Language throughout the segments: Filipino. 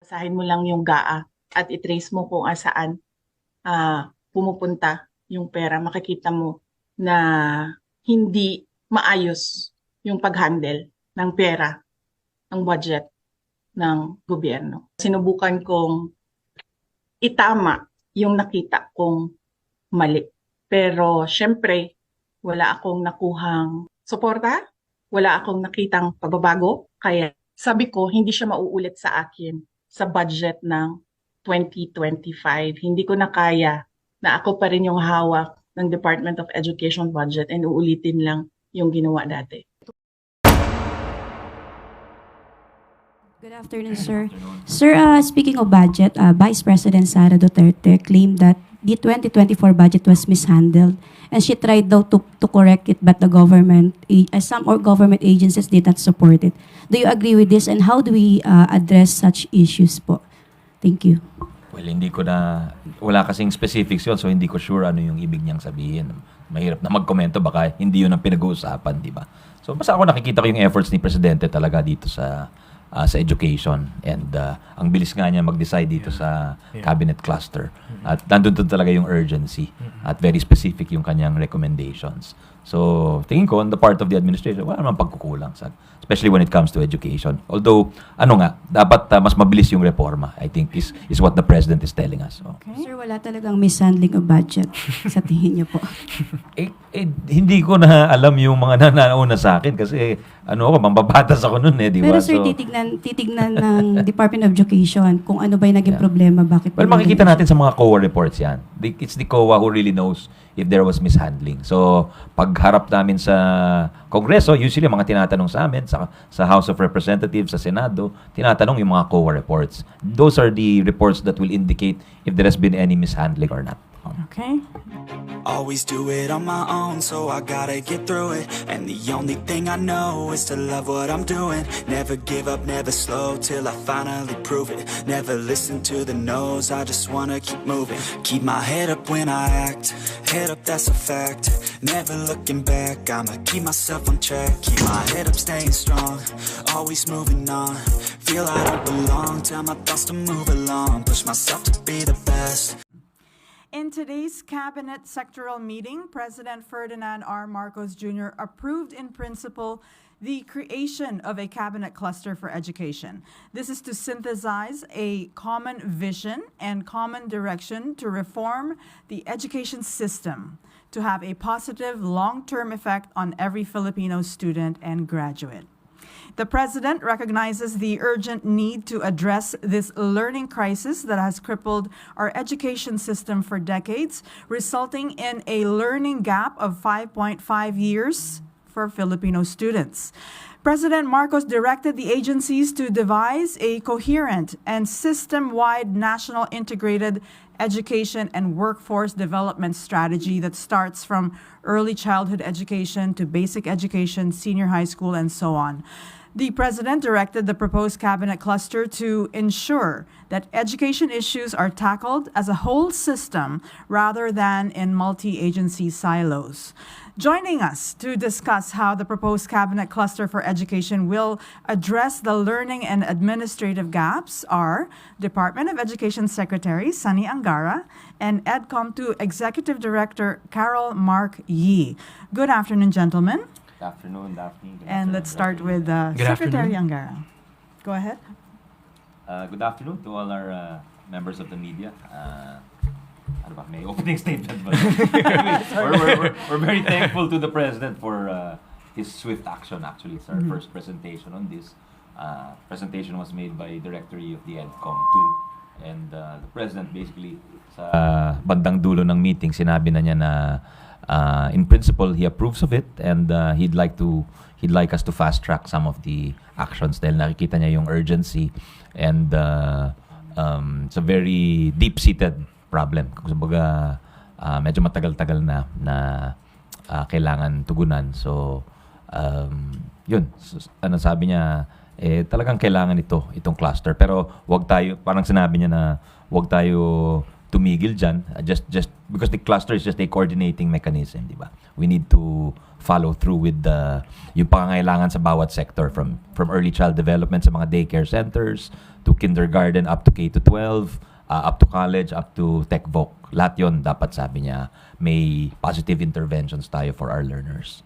Basahin mo lang yung GAA at i-trace mo kung saan pumupunta yung pera. Makikita mo na hindi maayos yung pag-handle ng pera, ng budget ng gobyerno. Sinubukan kong itama yung nakita kong mali. Pero syempre, wala akong nakuhang suporta, wala akong nakitang pagbabago. Kaya sabi ko, hindi siya mauulit sa akin sa budget ng 2025. Hindi ko na kaya na ako pa rin yung hawak ng Department of Education budget and uulitin lang yung ginawa dati. Good afternoon, sir. Sir, speaking of budget, Vice President Sara Duterte claimed that the 2024 budget was mishandled and she tried though to correct it, but the government, some or government agencies did not support it. Do you agree with this, and how do we address such issues po? Thank you. Well, hindi ko na, wala kasing specifics yun, so hindi ko sure ano yung ibig niyang sabihin. Mahirap na magkomento, baka hindi yun ang pinag-uusapan, di ba? So, basta ako nakikita ko yung efforts ni Presidente talaga dito sa education, and ang bilis nga niya mag-decide dito sa cabinet cluster, at nandun talaga yung urgency at very specific yung kanyang recommendations. So tingin ko on the part of the administration, wala namang pagkukulang, especially when it comes to education. Although dapat mas mabilis yung reforma, I think is what the president is telling us. So, Sir, wala talagang mishandling of budget sa tingin niyo po? hindi ko na alam yung mga nanauna sa akin kasi mambabatas ako nun di ba? Pero sir, titignan ng Department of Education kung ano ba yung naging problema, bakit. Well, makikita natin sa mga COA reports yan. It's the COA who really knows if there was mishandling. So, pagharap namin sa Kongreso, usually mga tinatanong sa amin, sa House of Representatives, sa Senado, tinatanong yung mga COA reports. Those are the reports that will indicate if there has been any mishandling or not. Okay. Always do it on my own, so I gotta get through it. And the only thing I know is to love what I'm doing. Never give up, never slow, till I finally prove it. Never listen to the no's, I just wanna keep moving. Keep my head up when I act, head up, that's a fact. Never looking back, I'ma keep myself on track. Keep my head up, staying strong, always moving on. Feel I don't belong, tell my thoughts to move along. Push myself to be the best. In today's cabinet sectoral meeting, President Ferdinand R. Marcos Jr. approved in principle the creation of a cabinet cluster for education. This is to synthesize a common vision and common direction to reform the education system to have a positive long-term effect on every Filipino student and graduate. The President recognizes the urgent need to address this learning crisis that has crippled our education system for decades, resulting in a learning gap of 5.5 years for Filipino students. President Marcos directed the agencies to devise a coherent and system-wide national integrated education and workforce development strategy that starts from early childhood education to basic education, senior high school, and so on. The President directed the proposed cabinet cluster to ensure that education issues are tackled as a whole system rather than in multi-agency silos. Joining us to discuss how the proposed cabinet cluster for education will address the learning and administrative gaps are Department of Education Secretary Sunny Angara and EDCOM2 Executive Director Carol Mark Yee. Good afternoon, gentlemen. Good afternoon, Daphne. And let's start with Secretary Angara. Go ahead. Good afternoon to all our members of the media. May opening statement ba? we're very thankful to the President for his swift action. Actually, it's our first presentation on this. Presentation was made by Directory of the EDCOM2. And the President basically sa bandang dulo ng meeting, sinabi na niya na in principle, he approves of it, and he'd like us to fast track some of the actions dahil nakikita niya yung urgency, and it's a very deep-seated problem. Kung sabaga, medyo matagal-tagal na kailangan tugunan. So, yun. Ano sabi niya, talagang kailangan itong cluster. Pero wag tayo, parang sinabi niya na wag tayo tumigil dyan, just because the cluster is just a coordinating mechanism, di ba? We need to follow through with yung pangangailangan sa bawat sector, from early child development sa mga daycare centers, to kindergarten up to K-12, up to college, up to TechVoc. Lahat yun dapat, sabi niya, may positive interventions tayo for our learners.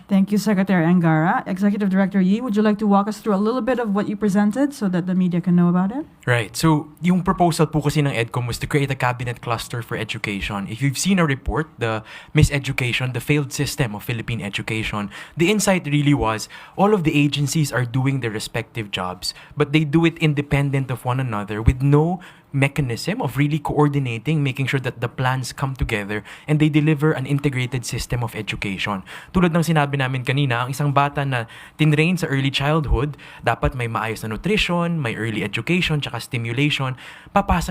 Thank you, Secretary Angara. Executive Director Yi, would you like to walk us through a little bit of what you presented so that the media can know about it? Right. So, yung proposal po kasi ng EDCOM was to create a cabinet cluster for education. If you've seen a report, the Miseducation, the failed system of Philippine education, the insight really was all of the agencies are doing their respective jobs, but they do it independent of one another with no mechanism of really coordinating, making sure that the plans come together and they deliver an integrated system of education. Tulad ng sinabi namin kanina, ang isang bata na tinrain sa early childhood, dapat may maayos na nutrition, may early education, tsaka stimulation.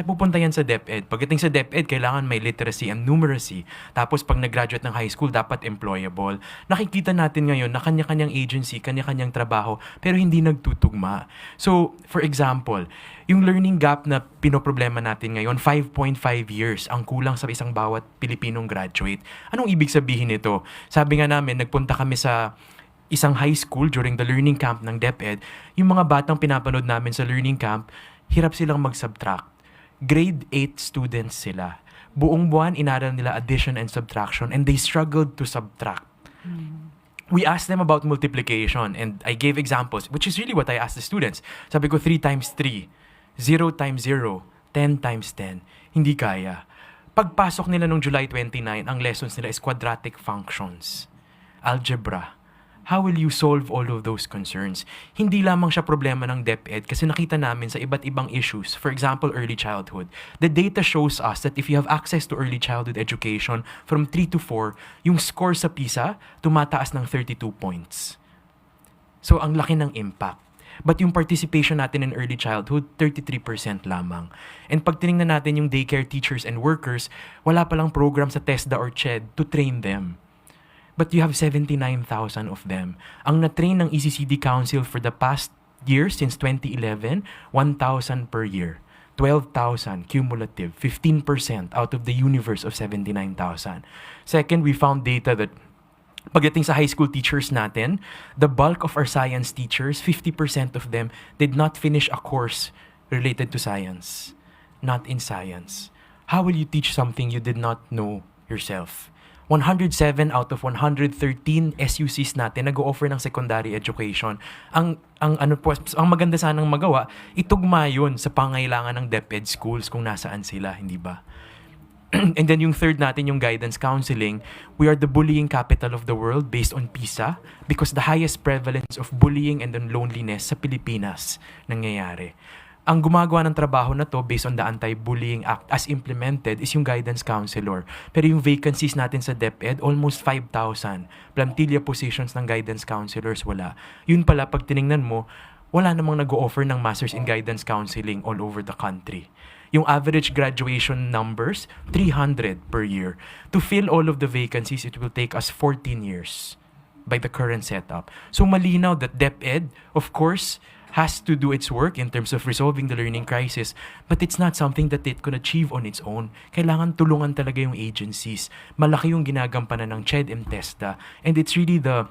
Pupunta yan sa DepEd. Pagdating sa DepEd, kailangan may literacy and numeracy. Tapos pag nag-graduate ng high school, dapat employable. Nakikita natin ngayon na kanya-kanyang agency, kanya-kanyang trabaho, pero hindi nagtutugma. So, for example, yung learning gap na pinoproblema natin ngayon, 5.5 years ang kulang sa isang bawat Pilipinong graduate. Anong ibig sabihin nito? Sabi nga namin, nagpunta kami sa isang high school during the learning camp ng DepEd. Yung mga batang pinapanood namin sa learning camp, hirap silang mag-subtract. Grade 8 students sila. Buong buwan, inaral nila addition and subtraction, and they struggled to subtract. We asked them about multiplication, and I gave examples, which is really what I asked the students. Sabi ko, 3 times 3. 0 times 0, 10 times 10. Hindi kaya. Pagpasok nila nung July 29, ang lessons nila is quadratic functions, algebra. How will you solve all of those concerns? Hindi lamang siya problema ng DepEd kasi nakita namin sa iba't ibang issues. For example, early childhood. The data shows us that if you have access to early childhood education from 3 to 4, yung score sa PISA tumataas ng 32 points. So, ang laki ng impact. But yung participation natin in early childhood, 33% lamang. And pag tinignan natin yung daycare teachers and workers, wala palang program sa TESDA or CHED to train them. But you have 79,000 of them. Ang na-train ng ECCD Council for the past year, since 2011, 1,000 per year. 12,000 cumulative, 15% out of the universe of 79,000. Second, we found data that pagdating sa high school teachers natin, the bulk of our science teachers, 50% of them did not finish a course related to science. Not in science. How will you teach something you did not know yourself? 107 out of 113 SUCs natin nag-o-offer ng secondary education. Ang maganda sanang magawa, itugma yun sa pangailangan ng DepEd schools kung nasaan sila, hindi ba? And then yung third natin, yung guidance counseling, we are the bullying capital of the world based on PISA because the highest prevalence of bullying and then loneliness sa Pilipinas nangyayari. Ang gumagawa ng trabaho na to based on the Anti-Bullying Act as implemented is yung guidance counselor. Pero yung vacancies natin sa DepEd, almost 5,000. Plantilla positions ng guidance counselors, wala. Yun pala, pag tinignan mo, wala namang nag-o-offer ng Masters in Guidance Counseling all over the country. Yung average graduation numbers, 300 per year. To fill all of the vacancies, it will take us 14 years by the current setup. So malinaw that DepEd, of course, has to do its work in terms of resolving the learning crisis, but it's not something that it could achieve on its own. Kailangan tulungan talaga yung agencies. Malaki yung ginagampanan ng CHED and TESDA, and it's really the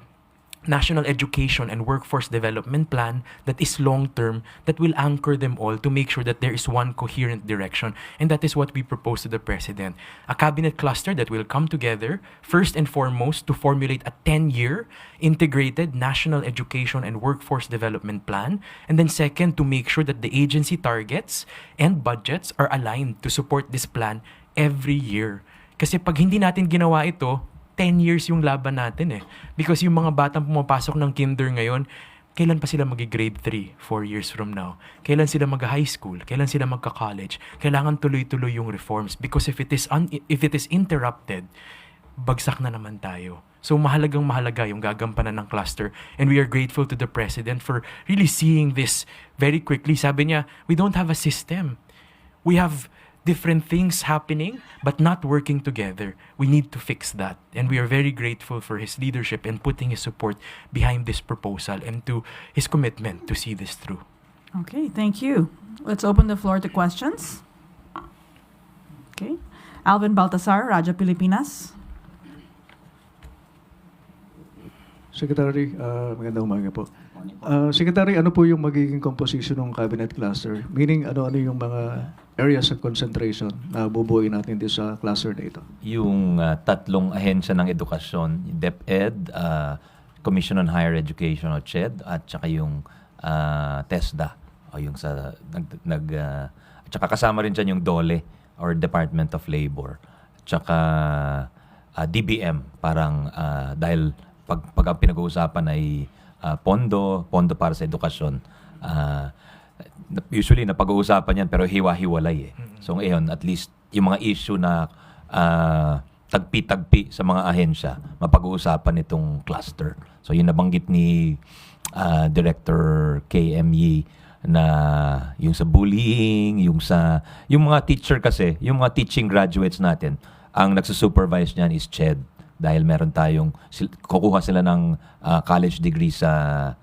National Education and Workforce Development Plan that is long-term, that will anchor them all to make sure that there is one coherent direction. And that is what we propose to the President. A cabinet cluster that will come together, first and foremost, to formulate a 10-year integrated National Education and Workforce Development Plan. And then second, to make sure that the agency targets and budgets are aligned to support this plan every year. Kasi pag hindi natin ginawa ito, 10 years yung laban natin eh. Because yung mga batang pumapasok ng kinder ngayon, kailan pa sila mag-grade 3, 4 years from now? Kailan sila mag-high school? Kailan sila magka-college? Kailangan tuloy-tuloy yung reforms. Because if it is interrupted, bagsak na naman tayo. So mahalagang mahalaga yung gagampanan ng cluster. And we are grateful to the President for really seeing this very quickly. Sabi niya, we don't have a system. We have different things happening but not working together. We need to fix that. And we are very grateful for his leadership and putting his support behind this proposal and to his commitment to see this through. Okay, thank you. Let's open the floor to questions. Okay. Alvin Baltasar, Radyo Pilipinas. Secretary, magandang umaga po. Secretary, ano po yung magiging composition ng cabinet cluster? Meaning, ano-ano yung mga areas of concentration na bubuuin natin dito sa cluster na ito? Yung tatlong ahensya ng edukasyon, yung DepEd, Commission on Higher Education o CHED, at saka yung TESDA o yung sa at saka kasama rin dyan yung DOLE or Department of Labor, at saka DBM, parang dahil pag ang pinag-uusapan ay pondo para sa edukasyon, usually napag-uusapan yan pero hiwa-hiwalay eh. So ngayon, at least yung mga issue na tagpi-tagpi sa mga ahensya, mapag-uusapan itong cluster. So yung nabanggit ni Director KME na yung sa bullying, yung mga teacher kasi, yung mga teaching graduates natin, ang nagsusupervise niyan is CHED. Dahil meron tayong, kukuha sila ng college degree sa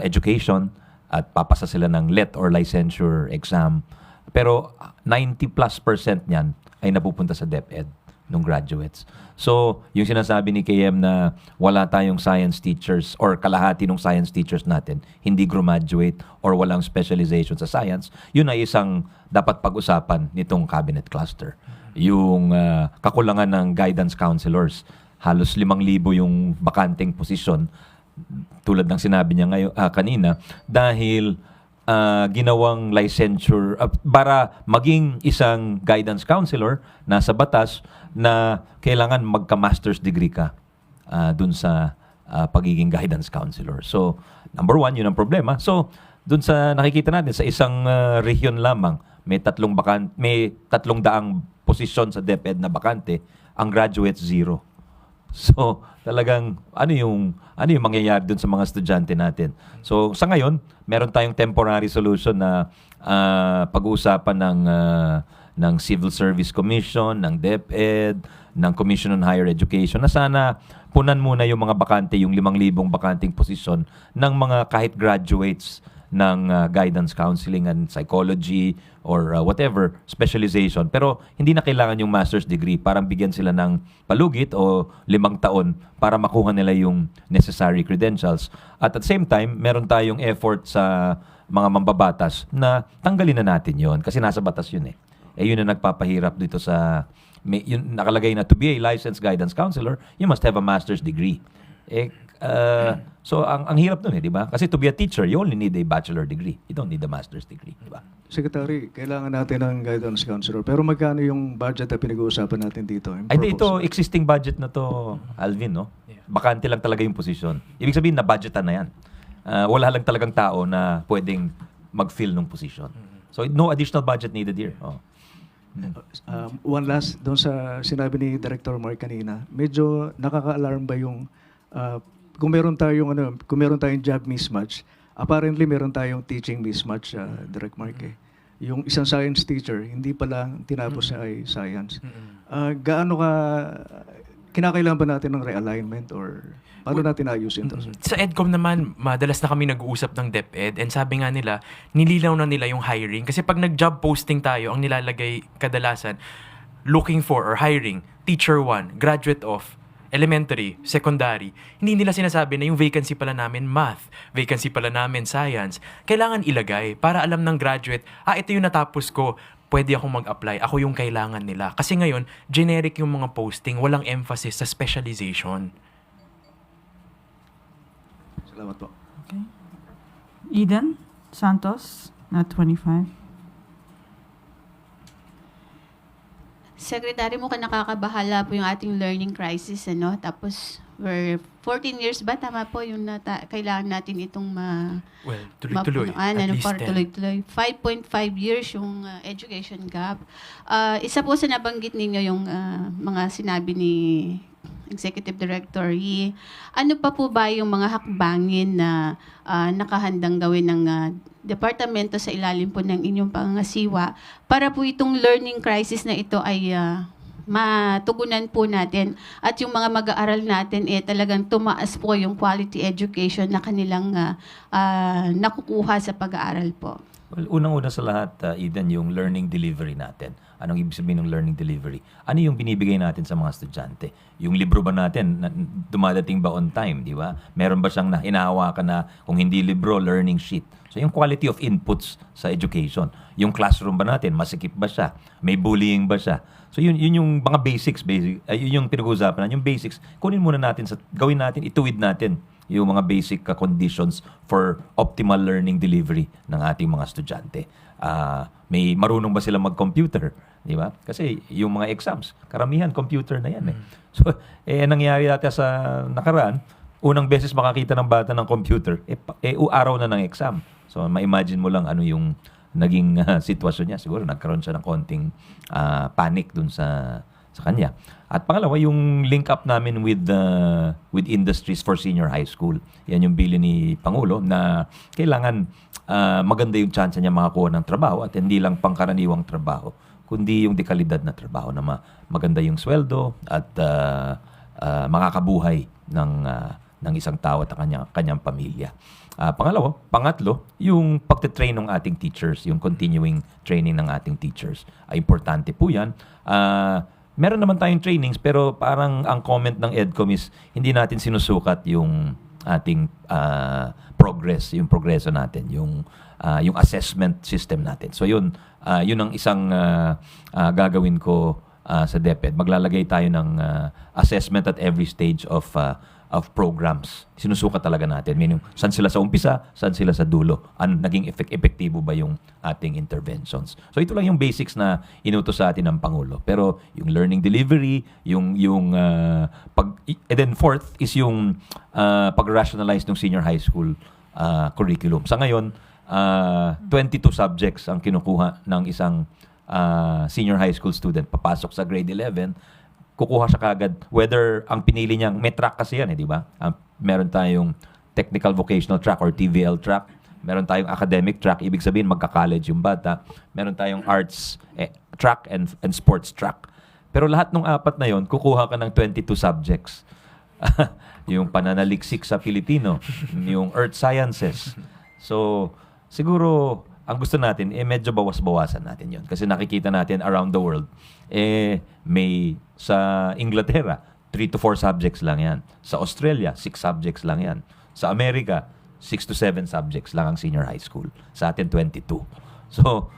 education at papasa sila ng LET or licensure exam. Pero 90+% niyan ay napupunta sa DepEd nung graduates. So, yung sinasabi ni KM na wala tayong science teachers or kalahati ng science teachers natin, hindi graduate or walang specialization sa science, yun ay isang dapat pag-usapan nitong cabinet cluster. Yung kakulangan ng guidance counselors, halos 5,000 yung bakanteng posisyon, tulad ng sinabi niya ngayon, kanina, dahil ginawang licensure para maging isang guidance counselor nasa batas na kailangan magka-master's degree ka dun sa pagiging guidance counselor. So, number one, yun ang problema. So, dun sa nakikita natin, sa isang rehiyon lamang, may 300 posisyon sa DepEd na bakante, ang graduates 0. So, talagang ano yung mangyayari dun sa mga estudyante natin. So, sa ngayon, meron tayong temporary solution na pag-uusapan ng Civil Service Commission, ng DepEd, ng Commission on Higher Education na sana punan muna yung mga bakante, yung 5,000 bakanting posisyon ng mga kahit graduates ng guidance counseling and psychology or whatever specialization. Pero hindi na kailangan yung master's degree. Parang bigyan sila ng palugit o 5 taon para makuha nila yung necessary credentials. At the same time, meron tayong effort sa mga mambabatas na tanggalin na natin yon kasi nasa batas yun eh. Yun na nagpapahirap dito sa yun nakalagay na to be a licensed guidance counselor, you must have a master's degree. So, ang hirap nun eh, di ba? Kasi to be a teacher, you only need a bachelor degree. You don't need a master's degree, di ba? Secretary, kailangan natin ng guidance counselor. Pero magkano yung budget na pinag-uusapan natin dito? Ay, ito, existing budget na to, Alvin, no? Bakante lang talaga yung posisyon. Ibig sabihin, na-budgetan na yan. Wala lang talagang tao na pwedeng mag-fill ng posisyon. So, no additional budget needed here. Oh. One last, doon sa sinabi ni Director Mark kanina, medyo nakaka-alarm ba yung kung meron tayong job mismatch, apparently meron tayong teaching mismatch, Direct Mark eh. Yung isang science teacher, hindi pala tinapos niya ay science. Gaano kinakailangan ba natin ng realignment or paano natin ayusin ito? Sa EDCOM naman, madalas na kami nag-uusap ng DepEd and sabi nga nila, nililaw na nila yung hiring. Kasi pag nag-job posting tayo, ang nilalagay kadalasan, looking for or hiring, teacher 1, graduate of, elementary, secondary, hindi nila sinasabi na yung vacancy pala namin math, vacancy pala namin science. Kailangan ilagay para alam ng graduate, ito yung natapos ko, pwede akong mag-apply, ako yung kailangan nila. Kasi ngayon, generic yung mga posting, walang emphasis sa specialization. Salamat po. Okay. Eden Santos, not 25. Secretary, mukhang nakakabahala po yung ating learning crisis, ano? Tapos, we're 14 years ba? Tama po yung kailangan natin itong well, tuloy-tuloy. At least 10. tuloy-tuloy. 5.5 years yung education gap. Isa po sa nabanggit ninyo yung mga sinabi ni Executive Director Yi. Ano pa po ba yung mga hakbangin na nakahandang gawin ng departamento sa ilalim po ng inyong pangangasiwa para po itong learning crisis na ito ay matugunan po natin at yung mga mag-aaral natin talagang tumaas po yung quality education na kanilang nakukuha sa pag-aaral po. Well, unang-una sa lahat, Eden, yung learning delivery natin. Anong ibig sabihin ng learning delivery? Ano yung binibigay natin sa mga estudyante? Yung libro ba natin, dumadating ba on time, di ba? Meron ba siyang hinahawakan na, kung hindi libro, learning sheet? So yung quality of inputs sa education. Yung classroom ba natin, masikip ba siya? May bullying ba siya? So yun yung mga basics, yun yung pinag-uusapan natin. Yung basics, kunin muna natin, gawin natin, ituwid natin yung mga basic conditions for optimal learning delivery ng ating mga estudyante. May marunong ba sila mag-computer? Di ba? Kasi yung mga exams, karamihan computer na yan. So, nangyari natin sa nakaraan, unang beses makakita ng bata ng computer, araw na ng exam. So, ma-imagine mo lang ano yung naging sitwasyon niya. Siguro nagkaroon siya ng konting panic dun sa kanya. At pangalawa, yung link up namin with industries for senior high school. Yan yung bilin ni Pangulo na kailangan maganda yung chance niya makakuha ng trabaho at hindi lang pangkaraniwang trabaho, kundi yung dekalidad na trabaho na maganda yung sweldo at makakabuhay ng isang tao at kanyang pamilya. Pangatlo, yung pagte-train ng ating teachers, yung continuing training ng ating teachers. Importante po yan. Meron naman tayong trainings pero parang ang comment ng EDCOM is hindi natin sinusukat yung ating progress, yung progreso natin, yung assessment system natin. So yun ang isang gagawin ko sa DepEd. Maglalagay tayo ng assessment at every stage of programs. Sinusukat talaga natin. Meaning, saan sila sa umpisa, saan sila sa dulo. Naging epektibo ba yung ating interventions. So ito lang yung basics na inutos sa atin ng Pangulo. Pero yung learning delivery, and then fourth is yung pag-rationalize ng senior high school curriculum. Sa ngayon, 22 subjects ang kinukuha ng isang senior high school student papasok sa grade 11. Kukuha siya kagad, whether ang pinili niyang, may track kasi yan, di ba? Meron tayong technical vocational track or TVL track. Meron tayong academic track, ibig sabihin magka-college yung bata. Meron tayong arts track and sports track. Pero lahat ng apat na yon, kukuha ka ng 22 subjects. Yung pananaliksik sa Pilipino, yung earth sciences. So, siguro, ang gusto natin, medyo bawas-bawasan natin yon. Kasi nakikita natin around the world, may sa Inglaterra, 3 to 4 subjects lang yan. Sa Australia, 6 subjects lang yan. Sa Amerika, 6 to 7 subjects lang ang senior high school. Sa atin, 22. So,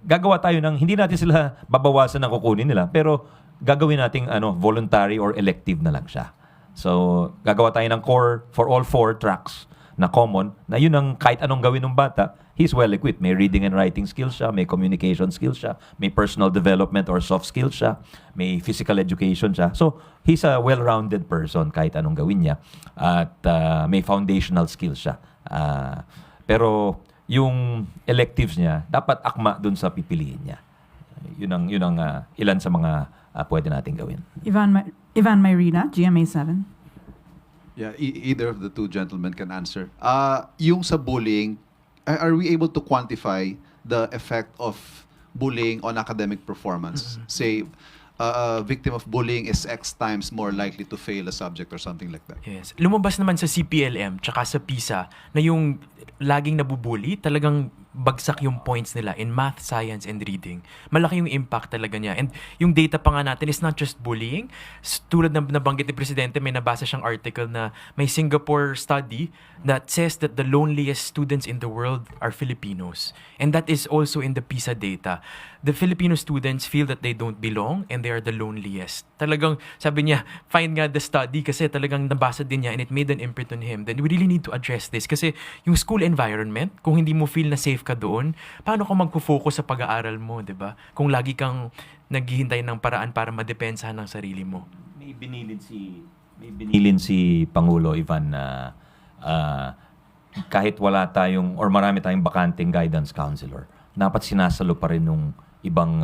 gagawa tayo ng, hindi natin sila babawasan ng kukunin nila, pero gagawin nating voluntary or elective na lang siya. So, gagawa tayo ng core for all 4 tracks na common, na yun ang kahit anong gawin ng bata, he's well equipped. May reading and writing skills siya, may communication skills siya, may personal development or soft skills siya, may physical education siya. So, he's a well-rounded person kahit anong gawin niya. At may foundational skills siya. Pero yung electives niya, dapat akma dun sa pipiliin niya. Yun ang ilan sa mga pwede nating gawin. Ivan Mayrina, GMA 7. Yeah, either of the two gentlemen can answer. Yung sa bullying, are we able to quantify the effect of bullying on academic performance? Say, a victim of bullying is X times more likely to fail a subject or something like that. Yes. Lumabas naman sa CPLM tsaka sa PISA na yung laging nabubully, talagang bagsak yung points nila in math, science, and reading. Malaki yung impact talaga niya. And yung data pa nga natin is not just bullying. Tulad ng nabanggit ni Presidente, may nabasa siyang article na may Singapore study that says that the loneliest students in the world are Filipinos. And that is also in the PISA data. The Filipino students feel that they don't belong and they are the loneliest. Talagang, sabi niya, find nga the study kasi talagang nabasa din niya and it made an imprint on him. Then we really need to address this kasi yung school environment, kung hindi mo feel na safe ka doon, paano ka magpo-focus sa pag-aaral mo, di ba? Kung lagi kang naghihintay ng paraan para madepensahan ng sarili mo. May binilin si Pangulo Ivan na kahit wala tayong or marami tayong bakanting guidance counselor, dapat sinasalo pa rin nung ibang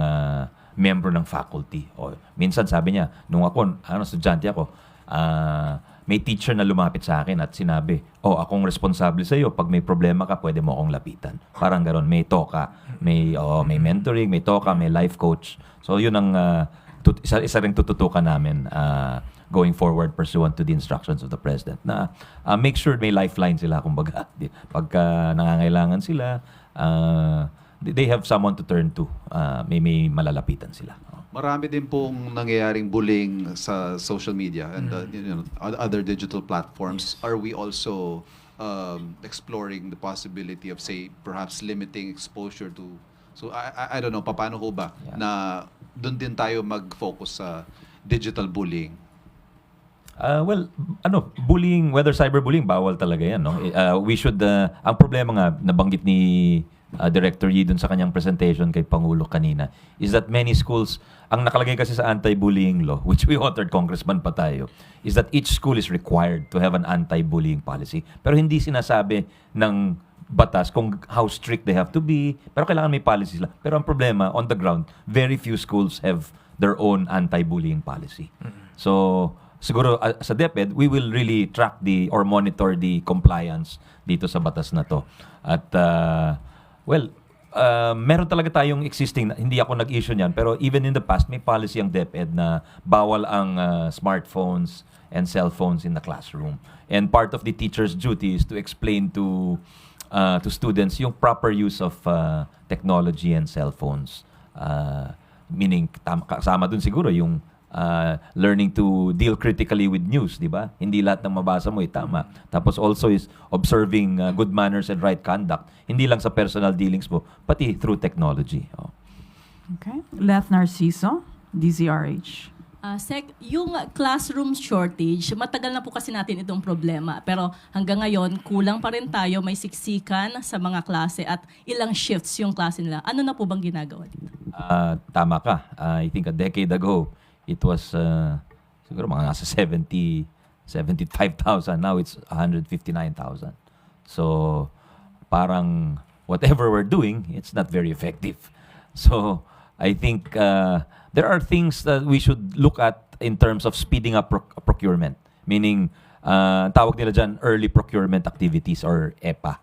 member ng faculty. O minsan sabi niya, nung ako, estudyante ako, may teacher na lumapit sa akin at sinabi, akong responsable sa iyo. Pag may problema ka, pwede mo akong lapitan. Parang gano'n. May toka, may mentoring, may toka, may life coach. So yun ang isa ring tututukan namin going forward pursuant to the instructions of the President na make sure may lifeline sila kumbaga. Pagka nangangailangan sila, they have someone to turn to. May malalapitan sila. Marami din pong nangyayaring bullying sa social media and other digital platforms. Are we also exploring the possibility of, say, perhaps limiting exposure to... So, I don't know, paano ho ba na doon din tayo mag-focus sa digital bullying? Bullying, whether cyberbullying, bawal talaga yan, no? We should, ang problema nga, nabanggit ni Director Yee dun sa kanyang presentation kay Pangulo kanina, is that many schools, ang nakalagay kasi sa anti-bullying law, which we authored, Congressman pa tayo, is that each school is required to have an anti-bullying policy. Pero hindi sinasabi ng batas kung how strict they have to be, pero kailangan may policy sila. Pero ang problema, on the ground, very few schools have their own anti-bullying policy. So, siguro sa DepEd, we will really track or monitor the compliance dito sa batas na to. At, meron talaga tayong existing, hindi ako nag-issue niyan, pero even in the past, may policy ang DepEd na bawal ang smartphones and cell phones in the classroom. And part of the teacher's duty is to explain to students yung proper use of technology and cell phones. Meaning, kasama dun siguro yung learning to deal critically with news, di ba? Hindi lahat ng mabasa mo tama. Tapos also is observing good manners and right conduct. Hindi lang sa personal dealings mo, pati through technology. Okay. Leth Narciso, DZRH. Yung classroom shortage, matagal na po kasi natin itong problema. Pero hanggang ngayon, kulang pa rin tayo, may siksikan sa mga klase at ilang shifts yung klase nila. Ano na po bang ginagawa dito? Tama ka. I think a decade ago, it was siguro mga nasa 75,000. Now it's 159,000. So, parang whatever we're doing, it's not very effective. So, I think there are things that we should look at in terms of speeding up procurement. Meaning, tawag nila dyan, early procurement activities or EPA.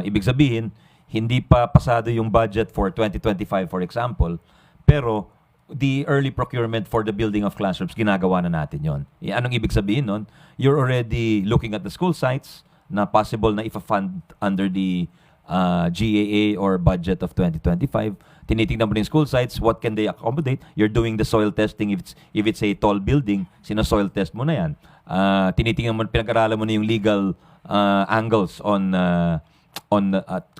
Ibig sabihin, hindi pa pasado yung budget for 2025, for example, pero the early procurement for the building of classrooms, ginagawa na natin yon. Anong ibig sabihin nun? You're already looking at the school sites na possible na ifa-fund under the GAA or budget of 2025. Tinitingnan mo yung school sites, what can they accommodate? You're doing the soil testing. If it's a tall building, sino-soil test mo na yan. Tinitingnan mo, pinag-aralan mo na yung legal angles on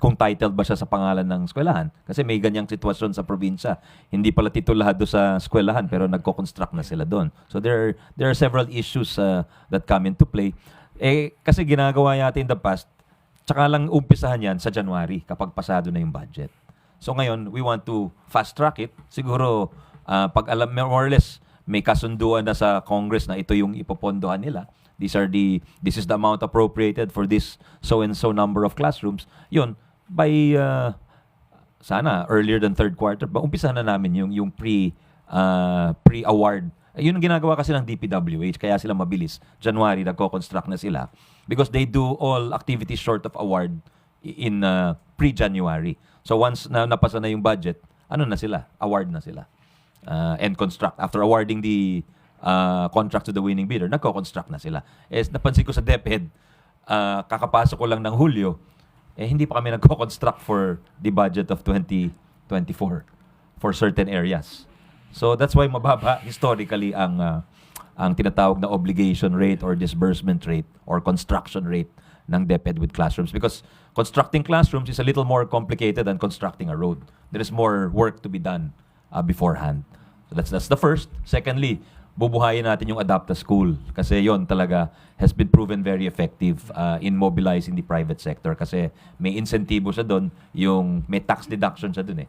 kung titled ba siya sa pangalan ng eskwelahan. Kasi may ganyang sitwasyon sa probinsya. Hindi pala titulado sa eskwelahan pero nagko-construct na sila doon. So there are several issues that come into play. Kasi ginagawa natin in the past, tsaka lang umpisahan yan sa January kapag pasado na yung budget. So ngayon, we want to fast-track it. Siguro, pag alam, more or less, may kasunduan na sa Congress na ito yung ipopondohan nila. This is the amount appropriated for this so-and-so number of classrooms. Yun, by, sana, earlier than third quarter, umpisahan na namin yung pre-award. Yun ang ginagawa kasi ng DPWH, kaya sila mabilis. January, nagko-construct na sila. Because they do all activities short of award in pre-January. So once napasa na yung budget, na sila? Award na sila. And construct. After awarding the contract to the winning bidder, nagko-construct na sila. Napansin ko sa DepEd, kakapasok ko lang ng Hulyo, hindi pa kami nagko-construct for the budget of 2024 for certain areas. So that's why mababa historically ang tinatawag na obligation rate or disbursement rate or construction rate ng DepEd with classrooms, because constructing classrooms is a little more complicated than constructing a road. There is more work to be done beforehand. So that's the first. Secondly, bubuhayin natin yung Adapt a School kasi yon talaga has been proven very effective in mobilizing the private sector kasi may insentibo siya doon, yung may tax deduction siya doon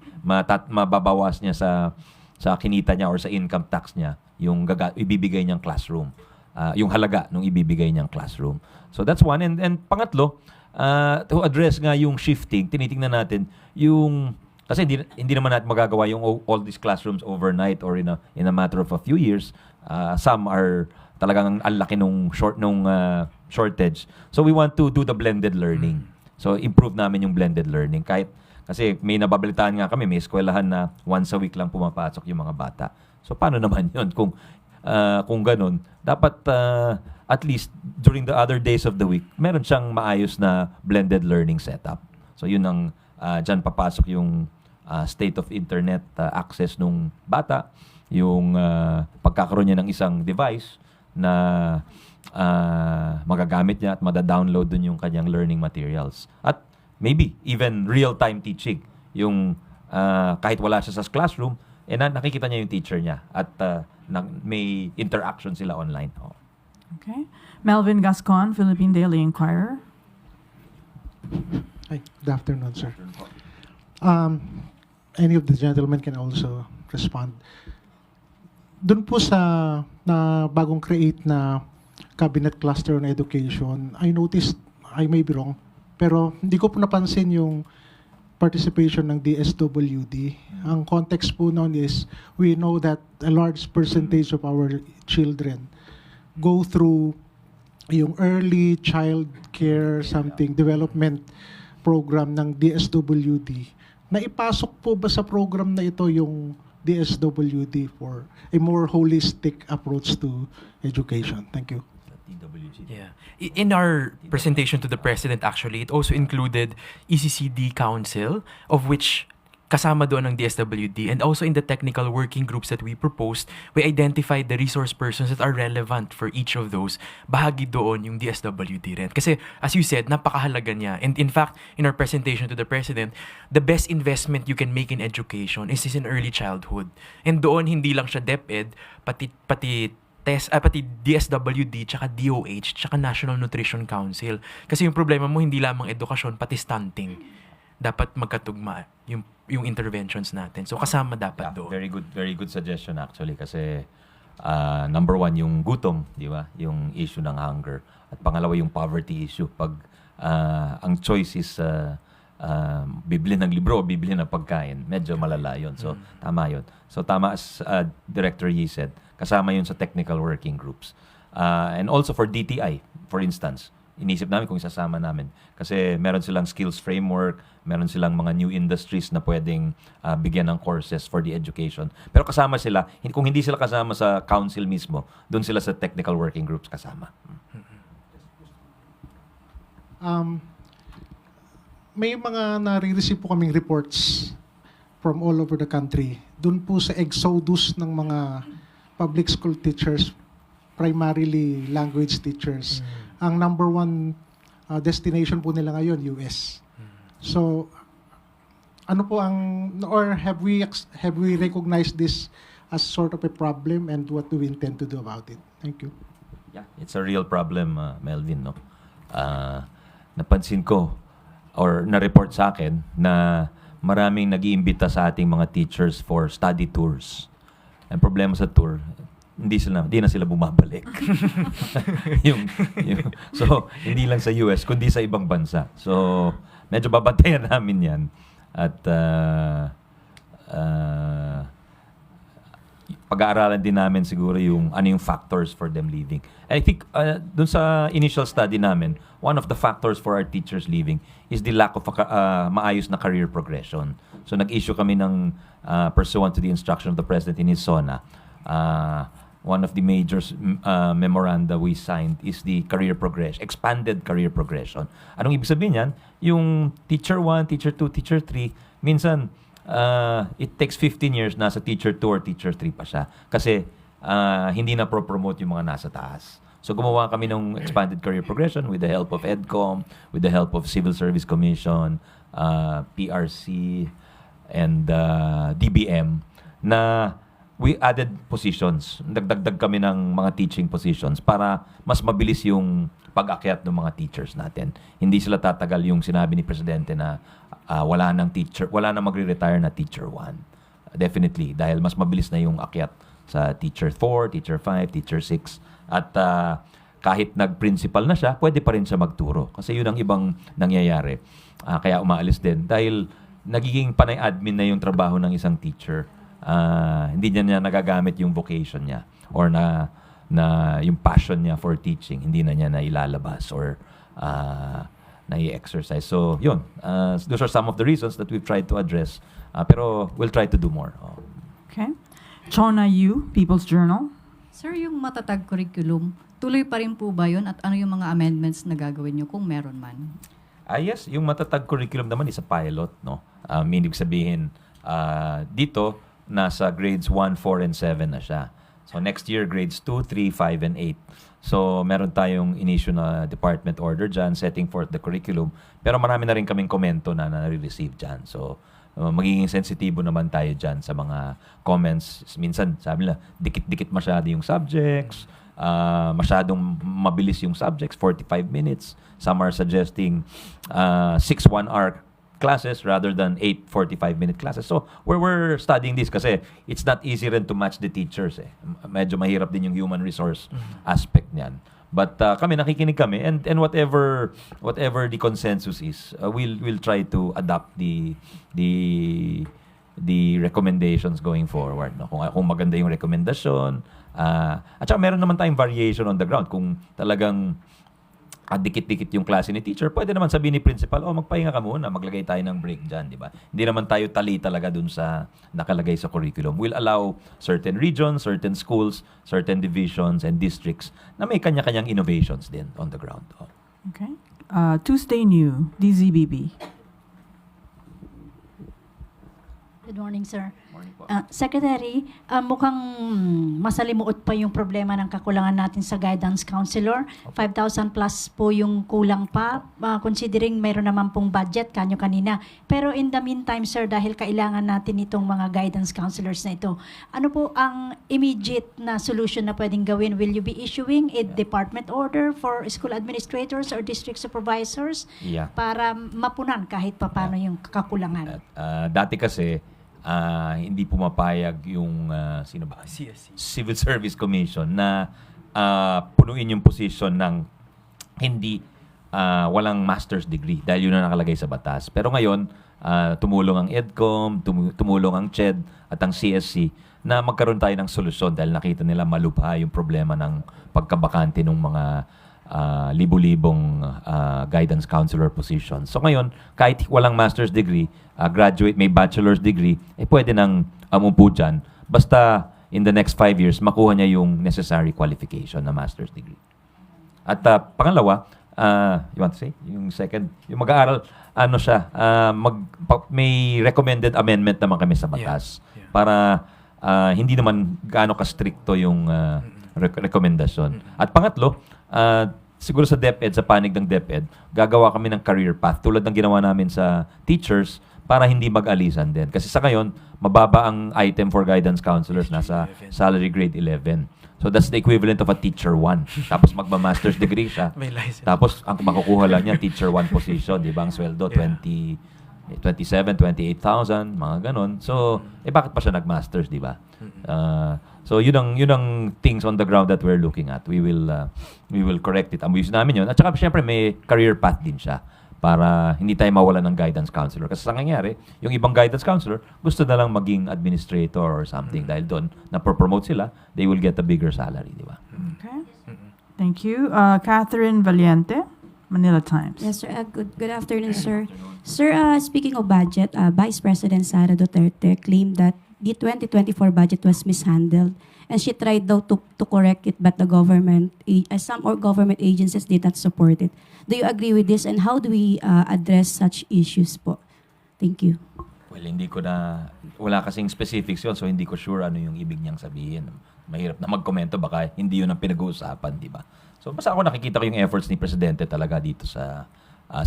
mababawas niya sa kinita niya or sa income tax niya yung ibibigay niyang classroom, yung halaga nung ibibigay niyang classroom. So that's one. And pangatlo, to address nga yung shifting, tinitingnan natin yung kasi hindi naman natin magagawa yung all these classrooms overnight or in a matter of a few years. Some are talagang ang laki nung shortage. So we want to do the blended learning. So improve namin yung blended learning kasi may nababalitaan nga kami, may eskwelahan na once a week lang pumapasok yung mga bata. So paano naman yun kung ganun? Dapat at least during the other days of the week, meron siyang maayos na blended learning setup. So yun ang Diyan papasok yung state of internet access nung bata, yung pagkakaroon niya ng isang device na magagamit niya at mada-download dun yung kanyang learning materials. At maybe even real-time teaching. Yung kahit wala siya sa classroom, nakikita niya yung teacher niya at may interaction sila online. Oh. Okay. Melvin Gascon, Philippine Daily Inquirer. Hi, good afternoon, sir. Any of the gentlemen can also respond. Doon po sa na bagong create na cabinet cluster on education, I noticed, I may be wrong, pero hindi ko po napansin yung participation ng DSWD. Ang context po noon is, we know that a large percentage of our children go through yung early child care something development program ng DSWD. Naipasok po ba sa program na ito yung DSWD for a more holistic approach to education? Thank you. Yeah. In our presentation to the President, actually, it also included ECCD Council, of which kasama doon ang DSWD, and also in the technical working groups that we proposed, we identified the resource persons that are relevant for each of those. Bahagi doon yung DSWD rin. Kasi, as you said, napakahalaga niya. And in fact, in our presentation to the President, the best investment you can make in education is in early childhood. And doon, hindi lang siya DepEd, pati DSWD, tsaka DOH, tsaka National Nutrition Council. Kasi yung problema mo, hindi lamang edukasyon, pati stunting. Dapat magkatugma yung interventions natin. So kasama dapat doon. Very good suggestion actually kasi number one yung gutom, di ba? Yung issue ng hunger. At pangalawa yung poverty issue. Pag ang choice is bibili ng libro o bibili ng pagkain, medyo malala yun. So tama yun. So tama as Director Yee said, kasama yun sa technical working groups. And also for DTI, for instance, inisip namin kung isasama namin. Kasi meron silang skills framework, meron silang mga new industries na pwedeng bigyan ng courses for the education. Pero kasama sila, kung hindi sila kasama sa council mismo, doon sila sa technical working groups kasama. May mga nare-receive po kaming reports from all over the country. Doon po sa exodus ng mga public school teachers, primarily language teachers. Ang number one destination po nila ngayon, US. So, ano po or have we recognized this as sort of a problem, and what do we intend to do about it? Thank you. Yeah, it's a real problem, Melvin, no? Napansin ko, or na-report sa akin, na maraming nag-iimbita sa ating mga teachers for study tours. Ang problema sa tour, hindi na sila bumabalik. So, hindi lang sa US, kundi sa ibang bansa. So, medyo babantayan namin yan. At pag-aaralan din namin siguro yung ano yung factors for them leaving. And I think dun sa initial study namin, one of the factors for our teachers leaving is the lack of maayos na career progression. So, nag-issue kami ng pursuant to the instruction of the President in his SONA, one of the major memoranda we signed is the career progression, expanded career progression. Anong ibig sabihin yan? Yung teacher 1, teacher 2, teacher 3, minsan it takes 15 years nasa teacher 2 or teacher 3 pa siya. Kasi hindi na pro-promote yung mga nasa taas. So gumawa kami ng expanded career progression with the help of EDCOM, with the help of Civil Service Commission, PRC, and DBM, na we added positions. Nagdagdag kami ng mga teaching positions para mas mabilis yung pag-akyat ng mga teachers natin. Hindi sila tatagal yung sinabi ni Presidente na wala nang magre-retire na teacher 1. Definitely, dahil mas mabilis na yung akyat sa teacher 4, teacher 5, teacher 6. At kahit nag-principal na siya, pwede pa rin siya magturo. Kasi yun ang ibang nangyayari. Kaya umaalis din. Dahil nagiging panay admin na yung trabaho ng isang teacher. Hindi niya nagagamit yung vocation niya or na yung passion niya for teaching, hindi na niya na ilalabas or na i-exercise. So, yun. Those are some of the reasons that we've tried to address. Pero we'll try to do more. Okay. Chona Yu, People's Journal. Sir, yung matatag curriculum, tuloy pa rin po ba yun at ano yung mga amendments na gagawin nyo kung meron man? Yes, yung matatag curriculum naman is a pilot, no? Meaning sabihin, dito, nasa grades 1, 4, and 7 na siya. So next year, grades 2, 3, 5, and 8. So meron tayong in-issue na department order dyan, setting forth the curriculum. Pero marami na rin kaming komento na nare-receive dyan. So magiging sensitibo naman tayo dyan sa mga comments. Minsan, sabi nila, dikit-dikit masyado yung subjects, masyadong mabilis yung subjects, 45 minutes. Some are suggesting 6 one-hour classes rather than 8 45-minute classes. So, we're studying this kasi it's not easy rin to match the teachers. Medyo mahirap din yung human resource aspect niyan. But kami, nakikinig kami, and whatever the consensus is, we'll try to adapt the recommendations going forward. No? Kung maganda yung rekomendasyon, at saka meron naman tayong variation on the ground. Kung talagang dikit-dikit yung klase ni teacher, pwede naman sabihin ni principal, magpahinga ka muna, maglagay tayo ng break dyan, di ba? Hindi naman tayo tali talaga dun sa nakalagay sa curriculum. We'll allow certain regions, certain schools, certain divisions, and districts na may kanya-kanyang innovations din on the ground. Okay. Tuesday New, DZBB. Good morning, sir. Morning po. Secretary, mukhang masalimuot pa yung problema ng kakulangan natin sa guidance counselor. 5,000 plus po yung kulang pa, considering mayroon naman pong budget, kanyo kanina. Pero in the meantime, sir, dahil kailangan natin itong mga guidance counselors na ito, ano po ang immediate na solution na pwedeng gawin? Will you be issuing a department order for school administrators or district supervisors para mapunan kahit papano yung kakulangan? Dati kasi, hindi pumapayag yung sino ba? CSC. Civil Service Commission na punuin yung position ng hindi walang master's degree dahil yun ang nakalagay sa batas. Pero ngayon, tumulong ang EDCOM, tumulong ang CHED at ang CSC na magkaroon tayo ng solusyon dahil nakita nila malubha yung problema ng pagkabakante ng mga libu-libong guidance counselor positions. So ngayon, kahit walang master's degree, graduate, may bachelor's degree, pwede nang umupo dyan. Basta in the next 5 years, makuha niya yung necessary qualification na master's degree. At pangalawa, you want to say? Yung second, yung mag-aaral, may recommended amendment naman kami sa batas para hindi naman gaano ka-stricto yung rekomendasyon. At pangatlo, siguro sa DepEd, sa panig ng DepEd, gagawa kami ng career path tulad ng ginawa namin sa teachers para hindi mag-alisan din. Kasi sa ngayon, mababa ang item for guidance counselors, nasa salary grade 11. So that's the equivalent of a teacher 1. Tapos magma-master's degree siya. May license. Tapos ang makukuha lang niya, teacher 1 position, di ba? Ang sweldo, 27,000, 28,000, mga ganon. So, bakit pa siya nag-masters, di ba? So, yun ang things on the ground that we're looking at. We will correct it. Amusin namin yun. At saka, syempre, may career path din siya para hindi tayo mawalan ng guidance counselor. Kasi sa nangyayari, yung ibang guidance counselor, gusto na lang maging administrator or something. Dahil doon, na-promote sila, they will get a bigger salary, di ba? Okay. Thank you. Catherine Valiente, Manila Times. Yes, sir. Good afternoon, sir. Sir, speaking of budget, Vice President Sara Duterte claimed that the 2024 budget was mishandled, and she tried daw to correct it, but the government, some government agencies did not support it. Do you agree with this, and how do we address such issues po? Thank you. Well, wala kasing specifics yun, so hindi ko sure ano yung ibig niyang sabihin. Mahirap na magkomento, baka hindi yun ang pinag-uusapan, di ba? So, basta ako nakikita ko yung efforts ni Presidente talaga dito sa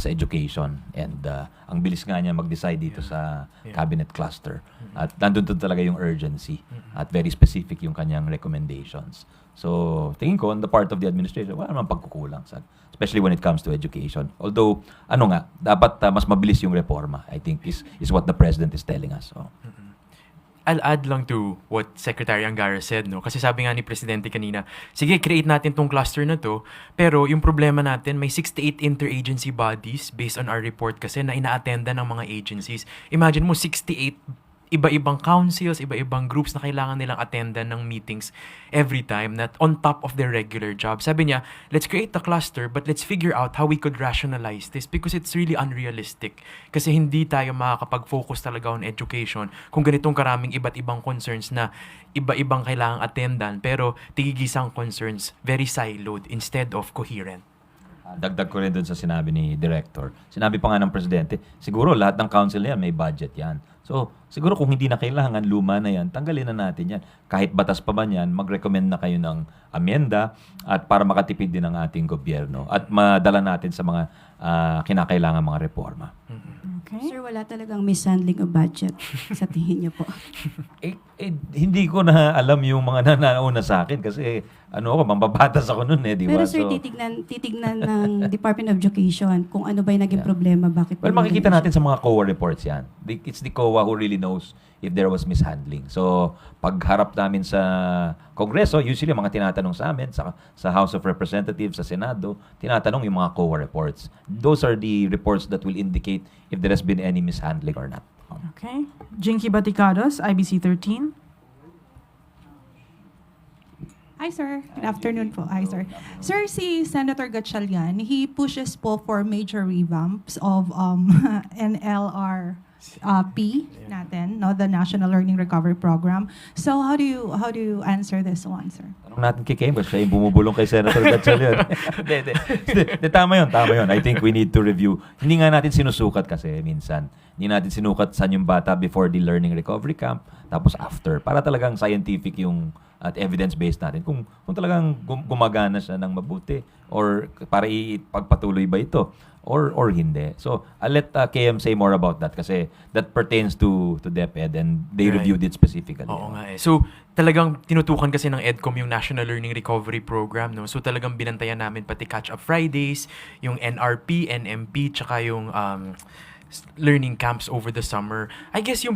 education, and ang bilis nga niya mag-decide dito sa cabinet cluster. At nandun talaga yung urgency at very specific yung kanyang recommendations. So, tingin ko on the part of the administration, wala naman pagkukulang, especially when it comes to education. Although, dapat mas mabilis yung reforma, I think is what the President is telling us. So. I'll add lang to what Secretary Angara said, no? Kasi sabi nga ni Presidente kanina, sige, create natin tong cluster na to, pero yung problema natin, may 68 interagency bodies based on our report kasi na ina-attenda ng mga agencies. Imagine mo, 68 iba-ibang councils, iba-ibang groups na kailangan nilang attendan ng meetings every time, not on top of their regular job. Sabi niya, let's create a cluster, but let's figure out how we could rationalize this because it's really unrealistic. Kasi hindi tayo makakapag-focus talaga on education kung ganitong karaming iba't ibang concerns na iba-ibang kailangang attendan, pero tigigisang concerns, very siloed instead of coherent. Dagdag ko rin dun sa sinabi ni Director. Sinabi pa nga ng Presidente, siguro lahat ng council na yan may budget yan. So, siguro kung hindi na kailangan, luma na yan, tanggalin na natin yan. Kahit batas pa man yan, mag-recommend na kayo ng amyenda at para makatipid din ang ating gobyerno at madala natin sa mga kinakailangan mga reforma. Okay. Sir, wala talagang mishandling of budget sa tingin niyo po. Hindi ko na alam yung mga nanauna sa akin kasi mambabatas ako nun di ba? Pero sir, titignan ng Department of Education kung ano ba yung naging problema, bakit. Well, makikita natin sa mga COA reports yan. It's the COA who really knows if there was mishandling. So, pagharap namin sa Kongreso, usually mga tinatanong sa amin, sa House of Representatives, sa Senado, tinatanong yung mga COA reports. Those are the reports that will indicate if there has been any mishandling or not. Okay. Jinky Baticados, IBC 13. Hi, sir. Good afternoon po. Hi, sir. Sir, si Senator Gatchalian, he pushes po for major revamps of NLRP natin, no, the National Learning Recovery Program. So how do you answer this one, sir? Tanong natin kay Kim, kasi siya yung bumubulong kay Senator Gatchalian. Tama yun. I think we need to review. Hindi nga natin sinusukat kasi minsan. Hindi natin sinukat saan yung bata before the learning recovery camp, tapos after. Para talagang scientific yung at evidence-based natin kung talagang gumagana siya ng mabuti or para ipagpatuloy ba ito or hindi. So, I'll let KM say more about that kasi that pertains to DepEd and they reviewed it specifically. Oo nga eh. So, talagang tinutukan kasi ng EDCOM yung National Learning Recovery Program, no? So, talagang binantayan namin pati Catch-up Fridays, yung NRP, NMP, tsaka yung learning camps over the summer. I guess yung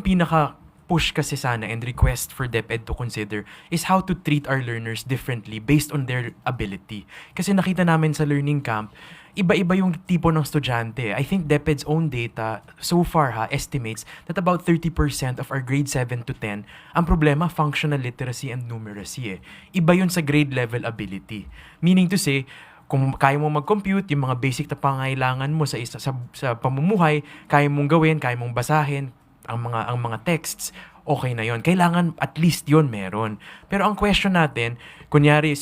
push kasi sana and request for DepEd to consider is how to treat our learners differently based on their ability. Kasi nakita namin sa learning camp, iba-iba yung tipo ng estudyante. I think DepEd's own data so far estimates that about 30% of our grade 7 to 10, ang problema, functional literacy and numeracy. Iba yun sa grade level ability. Meaning to say, kung kaya mo mag-compute, yung mga basic na pangailangan mo sa pamumuhay, kaya mong gawin, kaya mong basahin, ang mga texts, okay na yon. Kailangan at least yon meron. Pero ang question natin, kunyari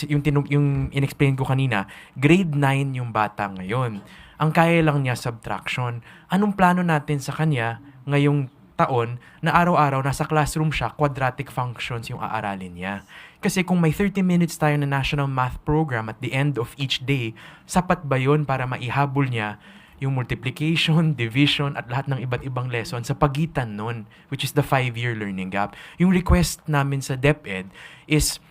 yung in-explain ko kanina, grade 9 yung bata ngayon. Ang kaya lang niya subtraction. Anong plano natin sa kanya ngayong taon na araw-araw nasa classroom siya, quadratic functions yung aaralin niya? Kasi kung may 30 minutes tayo na national math program at the end of each day, sapat ba yun para maihabol niya yung multiplication, division, at lahat ng iba't ibang lesson sa pagitan nun, which is the 5-year learning gap? Yung request namin sa DepEd is,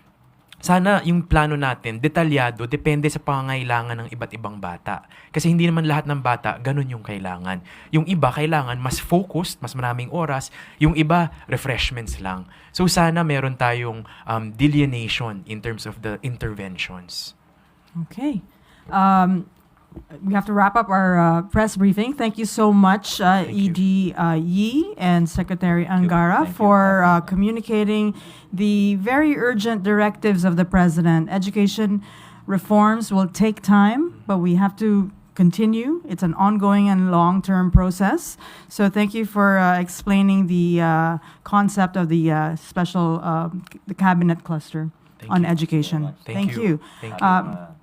sana yung plano natin, detalyado, depende sa pangangailangan ng iba't ibang bata. Kasi hindi naman lahat ng bata, ganun yung kailangan. Yung iba, kailangan mas focused, mas maraming oras. Yung iba, refreshments lang. So sana meron tayong delineation in terms of the interventions. Okay. We have to wrap up our press briefing. Thank you so much, ED Yi and Secretary Angara, for communicating the very urgent directives of the President. Education reforms will take time, but we have to continue. It's an ongoing and long-term process. So thank you for explaining the concept of the special the cabinet cluster on education. Thank you. Thank you. Thank you.